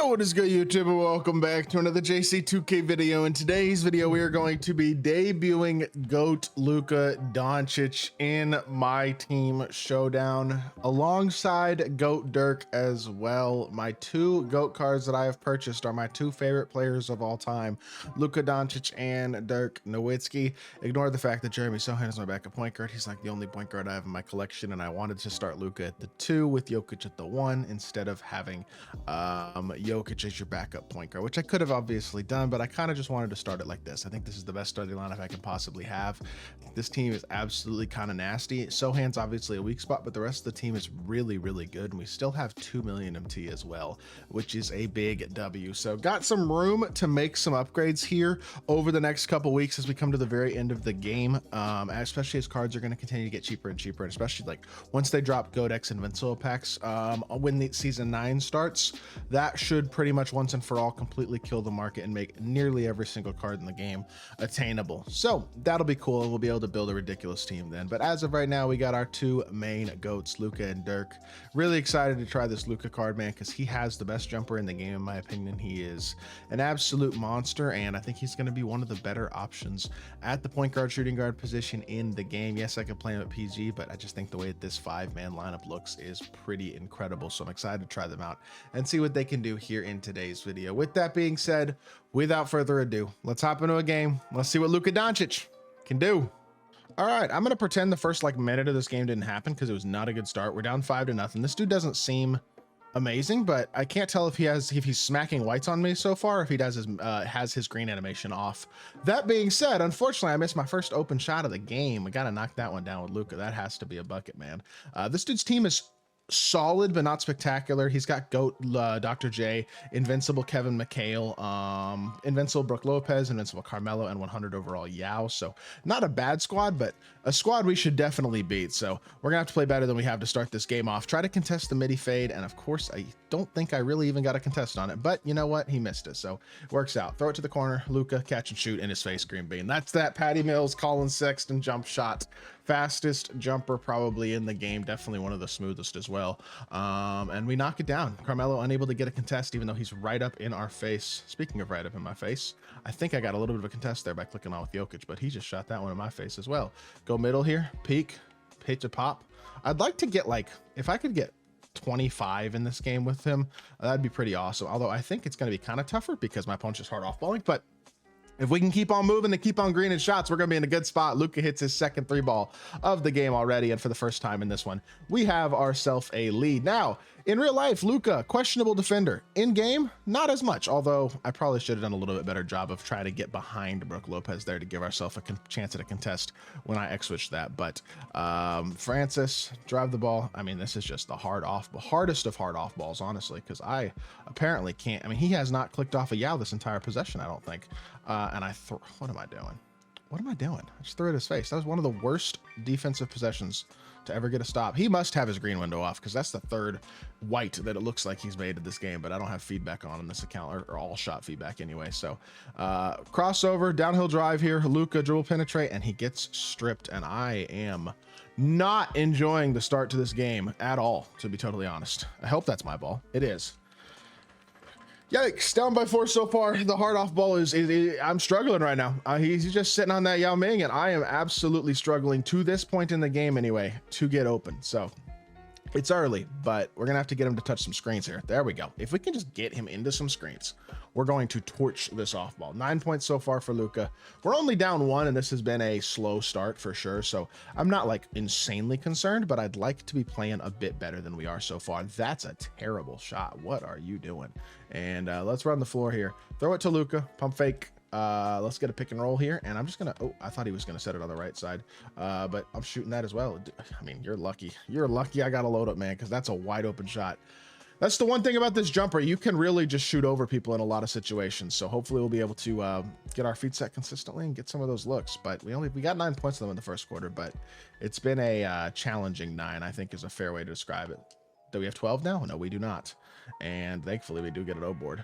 Yo, what is good, YouTube, and welcome back to another JC2K video. In today's video, we are going to be debuting GOAT Luka Doncic in my team Showdown alongside GOAT Dirk as well. My two GOAT cards that I have purchased are my two favorite players of all time, Luka Doncic and Dirk Nowitzki. Ignore the fact that Jeremy Sohan is my backup point guard. He's like the only point guard I have in my collection, and I wanted to start Luka at the 2 with Jokic at the 1 instead of having Jokic as your backup point guard, which I could have obviously done, but I kind of just wanted to start it like this. I think this is the best starting lineup I can possibly have. This team is absolutely kind of nasty. Sohan's obviously a weak spot, but the rest of the team is really, really good, and we still have 2 million MT as well, which is a big W. So got some room to make some upgrades here over the next couple weeks as we come to the very end of the game, especially as cards are going to continue to get cheaper and cheaper, and especially like once they drop GOAT-X Invincible packs when the season 9 starts. That should pretty much once and for all completely kill the market and make nearly every single card in the game attainable. So that'll be cool. We'll be able to build a ridiculous team then. But as of right now, we got our two main GOATs, Luka and Dirk. Really excited to try this Luka card, man, because he has the best jumper in the game, in my opinion. He is an absolute monster, and I think he's going to be one of the better options at the point guard, shooting guard position in the game. Yes, I could play him at PG, but I just think the way that this 5-man lineup looks is pretty incredible. So I'm excited to try them out and see what they can do here in today's video. With that being said, without further ado, let's hop into a game. Let's see what Luka Doncic can do. All right, I'm gonna pretend the first minute of this game didn't happen because it was not a good start. We're down 5-0. This dude doesn't seem amazing, but I can't tell if he's smacking whites on me so far, if he does has his green animation off. That being said, unfortunately, I missed my first open shot of the game. We gotta knock that one down with Luka. That has to be a bucket, man. This dude's team is solid but not spectacular. He's got GOAT Dr. J, Invincible Kevin McHale, Invincible Brook Lopez, Invincible Carmelo, and 100 overall Yao. So not a bad squad, but a squad we should definitely beat. So we're gonna have to play better than we have to start this game off. Try to contest the midi fade, and of course I don't think I really even got a contest on it, but you know what, he missed it, so works out. Throw it to the corner, Luka, catch and shoot in his face, green bean. That's that Patty Mills, Colin Sexton jump shot. Fastest jumper probably in the game, definitely one of the smoothest as well. And we knock it down. Carmelo unable to get a contest, even though he's right up in our face. Speaking of right up in my face, I think I got a little bit of a contest there by clicking on with Jokic, but he just shot that one in my face as well. Go middle here, peek, hit to pop. I'd like to get if I could get 25 in this game with him, that'd be pretty awesome. Although I think it's going to be kind of tougher because my punch is hard off balling, but if we can keep on moving and keep on greening shots, we're going to be in a good spot. Luka hits his second 3-ball of the game already, and for the first time in this one, we have ourselves a lead. Now, in real life, Luka, questionable defender. In game, not as much, although I probably should have done a little bit better job of trying to get behind Brook Lopez there to give ourselves a chance at a contest when I X-switched that. But Francis, drive the ball. I mean, this is just the hardest of hard off balls, honestly, because I apparently can't. I mean, he has not clicked off a Yao this entire possession, I don't think. And what am I doing? What am I doing? I just threw it at his face. That was one of the worst defensive possessions to ever get a stop. He must have his green window off because that's the third white that it looks like he's made in this game, but I don't have feedback on this account, or all shot feedback anyway. So crossover, downhill drive here, Luka dribble penetrate, and he gets stripped, and I am not enjoying the start to this game at all, to be totally honest. I hope that's my ball. It is. Yikes, down by 4 so far. The hard off ball is I'm struggling right now. He's just sitting on that Yao Ming, and I am absolutely struggling to this point in the game anyway to get open. So it's early, but we're gonna have to get him to touch some screens here. There we go. If we can just get him into some screens, we're going to torch this off ball. 9 points so far for Luka. We're only down 1, and this has been a slow start for sure. So I'm not insanely concerned, but I'd like to be playing a bit better than we are so far. That's a terrible shot. What are you doing? And let's run the floor here. Throw it to Luka, pump fake. Let's get a pick and roll here, and I'm just gonna, I thought he was gonna set it on the right side, but I'm shooting that as well. I mean, you're lucky I got a load up, man, because that's a wide open shot. That's the one thing about this jumper, you can really just shoot over people in a lot of situations. So hopefully we'll be able to get our feet set consistently and get some of those looks. But we got 9 points of them in the first quarter, but it's been a challenging 9, I think, is a fair way to describe it. Do we have 12 now? No, we do not. And thankfully we do get an O board.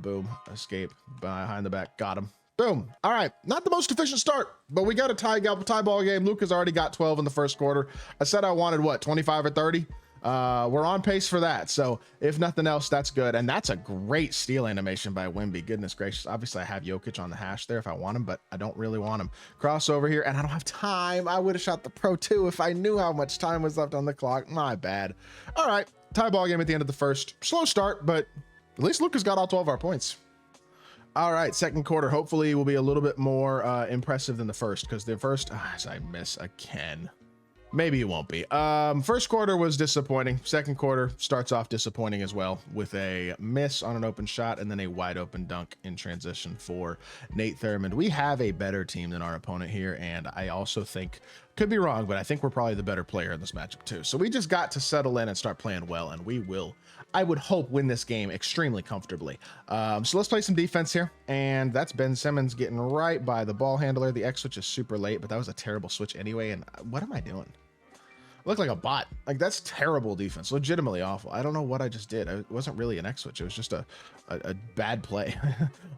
Boom, escape, behind the back, got him. Boom. All right, not the most efficient start, but we got a tie ball game. Luka's already got 12 in the first quarter. I said I wanted, what, 25 or 30? We're on pace for that. So if nothing else, that's good. And that's a great steal animation by Wemby. Goodness gracious. Obviously I have Jokic on the hash there if I want him, but I don't really want him. Crossover here, and I don't have time. I would have shot the Pro 2 if I knew how much time was left on the clock. My bad. All right, tie ball game at the end of the first. Slow start, but at least Luka's got all 12 our points. All right, second quarter hopefully will be a little bit more impressive than the first, because the first, I miss again. Maybe it won't be. First quarter was disappointing. Second quarter starts off disappointing as well, with a miss on an open shot and then a wide open dunk in transition for Nate Thurmond. We have a better team than our opponent here, and I also think, could be wrong, but I think we're probably the better player in this matchup too. So we just got to settle in and start playing well, and we will, I would hope, win this game extremely comfortably. So let's play some defense here, and that's Ben Simmons getting right by the ball handler. The X switch is super late, but that was a terrible switch anyway. And what am I doing? I look like a bot. Like, that's terrible defense, legitimately awful. I don't know what I just did. It wasn't really an X switch. It was just a bad play,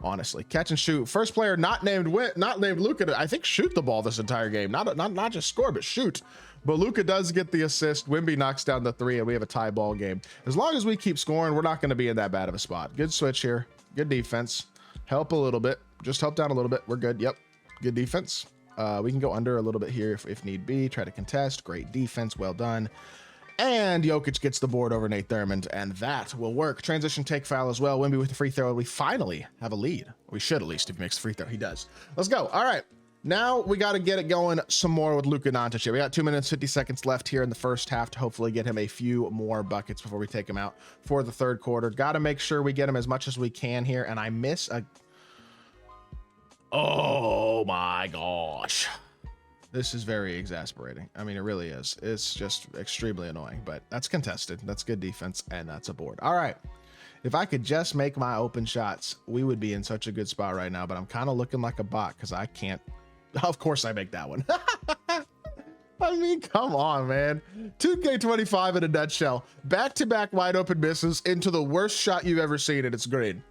honestly. Catch and shoot. First player not named Luka to, I think, shoot the ball this entire game. Not just score, but shoot. But Luka does get the assist. Wemby knocks down the 3, and we have a tie ball game. As long as we keep scoring, we're not going to be in that bad of a spot. Good switch here. Good defense. Help a little bit. Just help down a little bit. We're good. Yep. Good defense. We can go under a little bit here if need be. Try to contest. Great defense. Well done. And Jokic gets the board over Nate Thurmond, and that will work. Transition take foul as well. Wemby with the free throw. We finally have a lead. We should, at least, if he makes the free throw. He does. Let's go. All right. Now we got to get it going some more with Luka Doncic here. We got 2 minutes, 50 seconds left here in the first half to hopefully get him a few more buckets before we take him out for the third quarter. Got to make sure we get him as much as we can here. And I miss a... Oh my gosh. This is very exasperating. I mean, it really is. It's just extremely annoying, but that's contested. That's good defense, and that's a board. All right. If I could just make my open shots, we would be in such a good spot right now, but I'm kind of looking like a bot because I can't. Of course I make that one. I mean, come on, man. 2K25 in a nutshell. Back-to-back wide open misses into the worst shot you've ever seen, and it's green.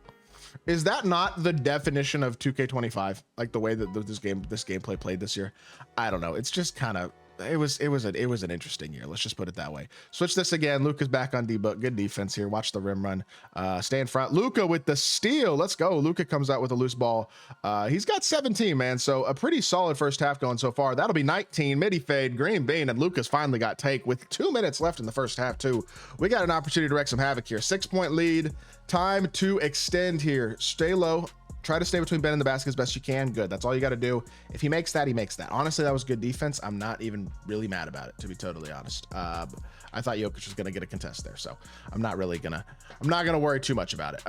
Is that not the definition of 2K25? Like the way that this gameplay played this year? I don't know. It's just kind of, it was an interesting year. Let's just put it that way. Switch this again. Luka's back on debug. Good defense here. Watch the rim run. Stay in front. Luka with the steal. Let's go. Luka comes out with a loose ball. He's got 17, man. So a pretty solid first half going so far. That'll be 19. Midi fade. Green bean. And Luka's finally got take with 2 minutes left in the first half too. We got an opportunity to wreak some havoc here. 6-point lead. Time to extend here. Stay low. Try to stay between Ben and the basket as best you can. Good. That's all you got to do. If he makes that, he makes that. Honestly, that was good defense. I'm not even really mad about it, to be totally honest. I thought Jokic was going to get a contest there, so I'm not going to worry too much about it.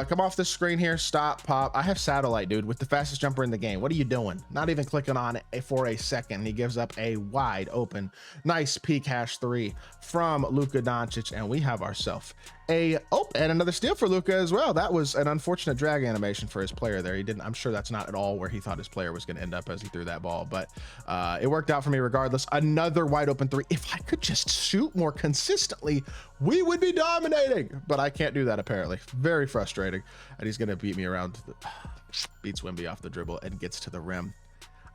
Come off the screen here. Stop, pop. I have Satellite, dude, with the fastest jumper in the game. What are you doing? Not even clicking on it for a second. He gives up a wide open, nice peak hash 3 from Luka Doncic, and we have ourselves and another steal for Luka as well. That was an unfortunate drag animation for his player there. I'm sure that's not at all where he thought his player was going to end up as he threw that ball, but it worked out for me regardless. Another wide open 3. If I could just shoot more consistently, we would be dominating, but I can't do that apparently. Very frustrating. And he's going to beat me around. Beats Wemby off the dribble and gets to the rim.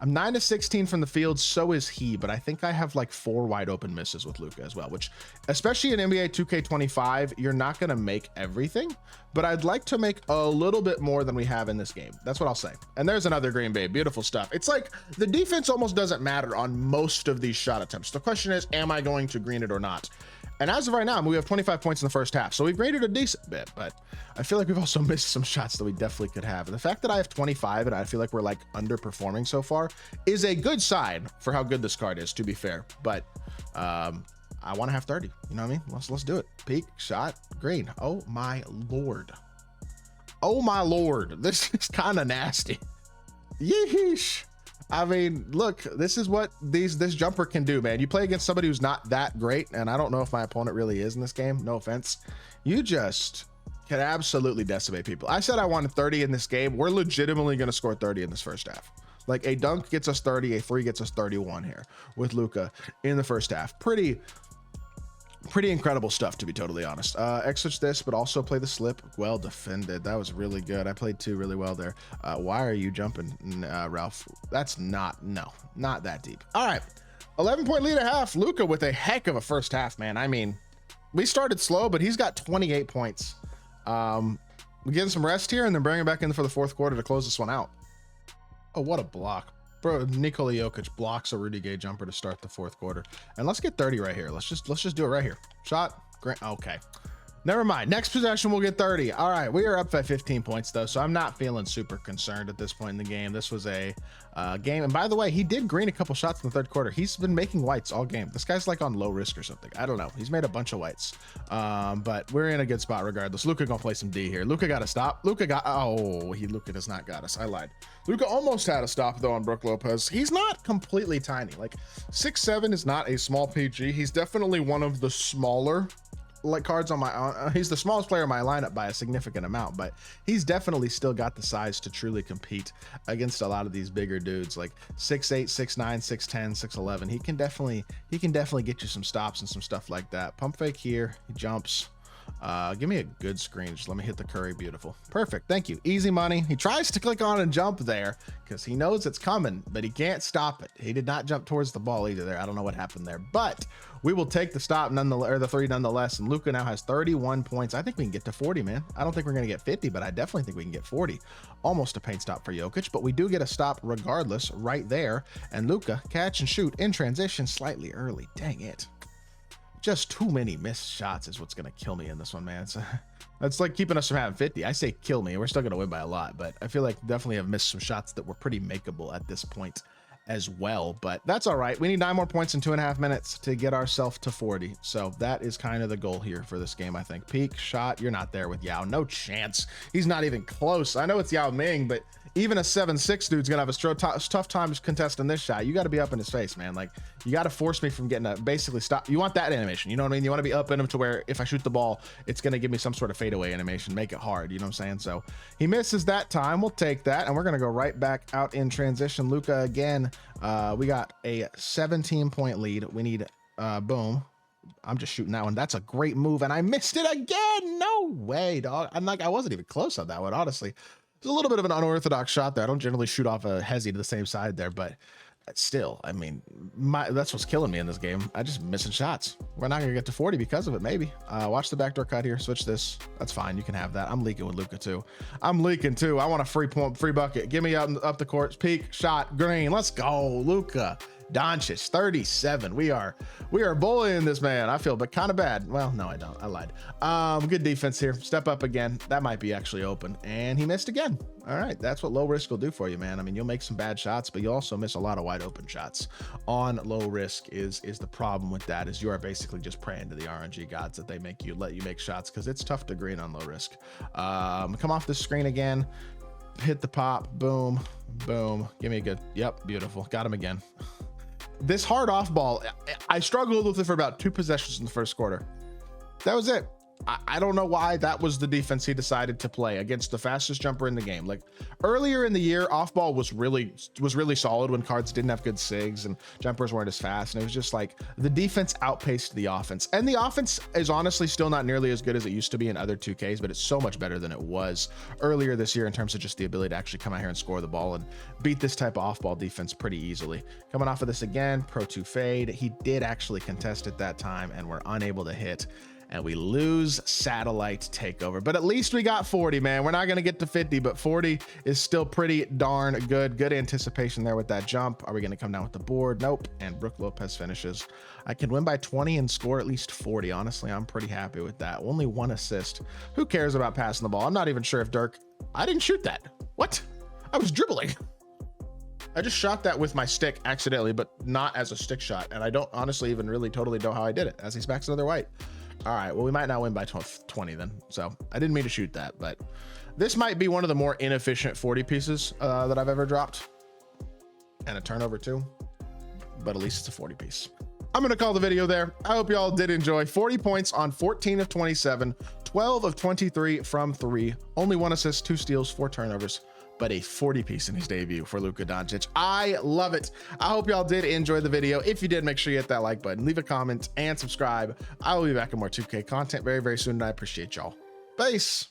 I'm 9-16 from the field, so is he, but I think I have like 4 wide open misses with Luka as well, which, especially in NBA 2K25, you're not going to make everything, but I'd like to make a little bit more than we have in this game. That's what I'll say. And there's another Green Bay. Beautiful stuff. It's like the defense almost doesn't matter on most of these shot attempts. The question is, am I going to green it or not? And as of right now, we have 25 points in the first half, so we've graded a decent bit, but I feel like we've also missed some shots that we definitely could have. And the fact that I have 25 and I feel like we're like underperforming so far is a good sign for how good this card is, to be fair. But I want to have 30. You know what I mean? Let's do it. Peak, shot, green. Oh my lord. Oh my lord. This is kind of nasty. Yeesh. I mean, look, this is what this jumper can do, man. You play against somebody who's not that great, and I don't know if my opponent really is in this game. No offense. You just can absolutely decimate people. I said I wanted 30 in this game. We're legitimately going to score 30 in this first half. Like, a dunk gets us 30, a 3 gets us 31 here with Luka in the first half. Pretty incredible stuff, to be totally honest. X-switch this, but also play the slip. Well defended. That was really good. I played 2 really well there. Why are you jumping, Ralph? That's not that deep. All right, 11-point lead at half. Luka with a heck of a first half, man. I mean, we started slow, but he's got 28 points. We getting some rest here and then bring him back in for the fourth quarter to close this one out. Oh, what a block. Bro, Nikola Jokic blocks a Rudy Gay jumper to start the fourth quarter. And let's get 30 right here. Let's just do it right here. Shot. Great. Okay. Never mind. Next possession, we'll get 30. All right. We are up by 15 points, though, so I'm not feeling super concerned at this point in the game. This was a game. And by the way, he did green a couple shots in the third quarter. He's been making whites all game. This guy's like on low risk or something. I don't know. He's made a bunch of whites. But we're in a good spot regardless. Luka gonna play some D here. Luka got to stop. Luka does not got us. I lied. Luka almost had a stop, though, on Brook Lopez. He's not completely tiny. Like 6'7" is not a small PG. He's definitely one of the smaller like cards on my he's the smallest player in my lineup by a significant amount, but he's definitely still got the size to truly compete against a lot of these bigger dudes like 6'8", 6'9", 6'10", 6'11". He can definitely get you some stops and some stuff like that. Pump fake here, he jumps. Give me a good screen. Just let me hit the Curry. Beautiful. Perfect. Thank you. Easy money. He tries to click on and jump there because he knows it's coming, but he can't stop it. He did not jump towards the ball either there. I don't know what happened there, but we will take the stop nonetheless, or the three nonetheless. And Luka now has 31 points. I think we can get to 40, man. I don't think we're going to get 50, but I definitely think we can get 40. Almost a paint stop for Jokic, but we do get a stop regardless right there. And Luka catch and shoot in transition slightly early. Dang it. Just too many missed shots is what's going to kill me in this one, man. That's like keeping us from having 50. I say kill me. We're still going to win by a lot, but I feel like definitely have missed some shots that were pretty makeable at this point as well. But that's all right. We need 9 more points in 2.5 minutes to get ourselves to 40. So that is kind of the goal here for this game, I think. Peak shot. You're not there with Yao. No chance. He's not even close. I know it's Yao Ming, but even a 7'6" dude's gonna have a tough time contesting this shot. You got to be up in his face, man. Like, you got to force me from getting a basically stop. You want that animation, you know what I mean? You want to be up in him to where if I shoot the ball, it's gonna give me some sort of fadeaway animation, make it hard, you know what I'm saying? So he misses that time. We'll take that, and we're gonna go right back out in transition. Luka again. We got a 17-point lead. We need boom. I'm just shooting that one. That's a great move, and I missed it again. No way, dog. I wasn't even close on that one, honestly. It's a little bit of an unorthodox shot there. I don't generally shoot off a hezzy to the same side there, but still, I mean, that's what's killing me in this game. I just missing shots. We're not gonna get to 40 because of it, maybe. Watch the backdoor cut here. Switch this. That's fine. You can have that. I'm leaking with Luka too. I'm leaking too. I want a free bucket. Give me up the court. Peak shot. Green. Let's go, Luka. Doncic 37. We are bullying this man. I feel but kind of bad. Well, no, I don't. I lied. Good defense here. Step up again. That might be actually open, and he missed again. All right, that's what low risk will do for you, man. I mean, you'll make some bad shots, but you'll also miss a lot of wide open shots. On low risk is the problem with that, is you are basically just praying to the RNG gods that they let you make shots, because it's tough to green on low risk. Come off the screen again. Hit the pop. Boom, boom. Give me a good. Yep, beautiful. Got him again. This hard off ball, I struggled with it for about 2 possessions in the first quarter. That was it. I don't know why that was the defense he decided to play against the fastest jumper in the game. Like earlier in the year, off ball was really solid when cards didn't have good sigs and jumpers weren't as fast. And it was just like the defense outpaced the offense, and the offense is honestly still not nearly as good as it used to be in other 2Ks, but it's so much better than it was earlier this year in terms of just the ability to actually come out here and score the ball and beat this type of off ball defense pretty easily. Coming off of this again, Pro 2 fade. He did actually contest it that time and we're unable to hit. And we lose satellite takeover, but at least we got 40, man. We're not going to get to 50, but 40 is still pretty darn good. Good anticipation there with that jump. Are we going to come down with the board? Nope. And Brook Lopez finishes. I can win by 20 and score at least 40. Honestly, I'm pretty happy with that. Only 1 assist. Who cares about passing the ball? I'm not even sure if I didn't shoot that. What? I was dribbling. I just shot that with my stick accidentally, but not as a stick shot. And I don't honestly even really totally know how I did it, as he smacks another white. All right, well, we might not win by 20 then. So I didn't mean to shoot that, but this might be one of the more inefficient 40 pieces that I've ever dropped. And a turnover too, but at least it's a 40 piece. I'm going to call the video there. I hope y'all did enjoy. 40 points on 14 of 27, 12 of 23 from 3, only 1 assist, 2 steals, 4 turnovers, but a 40 piece in his debut for Luka Doncic. I love it. I hope y'all did enjoy the video. If you did, make sure you hit that like button, leave a comment, and subscribe. I will be back with more 2K content very, very soon, and I appreciate y'all. Peace.